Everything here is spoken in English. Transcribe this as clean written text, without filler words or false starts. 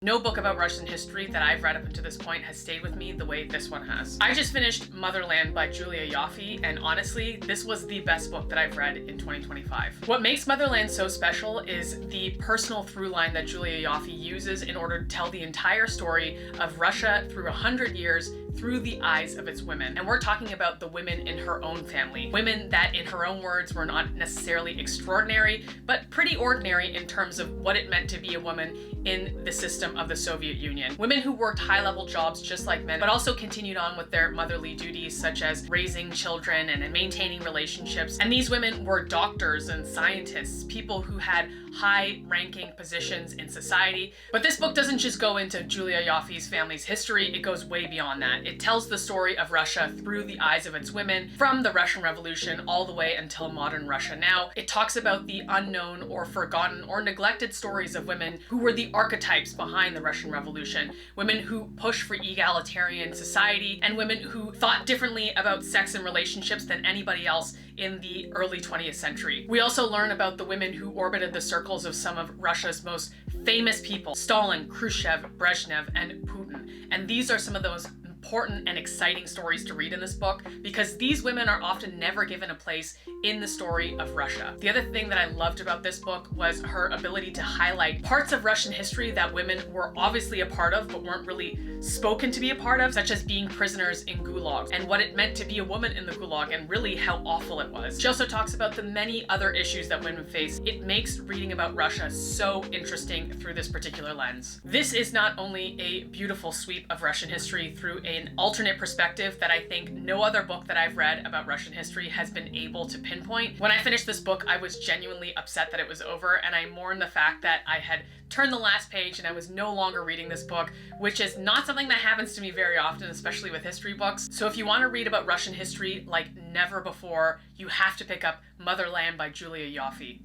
No book about Russian history that I've read up until this point has stayed with me the way this one has. I just finished Motherland by Julia Yaffe, and honestly, this was the best book that I've read in 2025. What makes Motherland so special is the personal through line that Julia Yaffe uses in order to tell the entire story of Russia through 100 years through the eyes of its women. And we're talking about the women in her own family. Women that, in her own words, were not necessarily extraordinary, but pretty ordinary in terms of what it meant to be a woman in the system of the Soviet Union. Women who worked high-level jobs just like men, but also continued on with their motherly duties, such as raising children and maintaining relationships. And these women were doctors and scientists, people who had high-ranking positions in society. But this book doesn't just go into Julia Yaffe's family's history, it goes way beyond that. It tells the story of Russia through the eyes of its women, from the Russian Revolution all the way until modern Russia now. It talks about the unknown or forgotten or neglected stories of women who were the archetypes behind the Russian Revolution. Women who pushed for egalitarian society, and women who thought differently about sex and relationships than anybody else in the early 20th century. We also learn about the women who orbited the circles of some of Russia's most famous people: Stalin, Khrushchev, Brezhnev, and Putin. And these are some of those important and exciting stories to read in this book, because these women are often never given a place in the story of Russia. The other thing that I loved about this book was her ability to highlight parts of Russian history that women were obviously a part of but weren't really spoken to be a part of, such as being prisoners in gulags and what it meant to be a woman in the gulag and really how awful it was. She also talks about the many other issues that women face. It makes reading about Russia so interesting through this particular lens. This is not only a beautiful sweep of Russian history through an alternate perspective that I think no other book that I've read about Russian history has been able to pinpoint. When I finished this book, I was genuinely upset that it was over, and I mourned the fact that I had turned the last page and I was no longer reading this book, which is not something that happens to me very often, especially with history books. So if you want to read about Russian history like never before, you have to pick up Motherland by Julia Yaffe.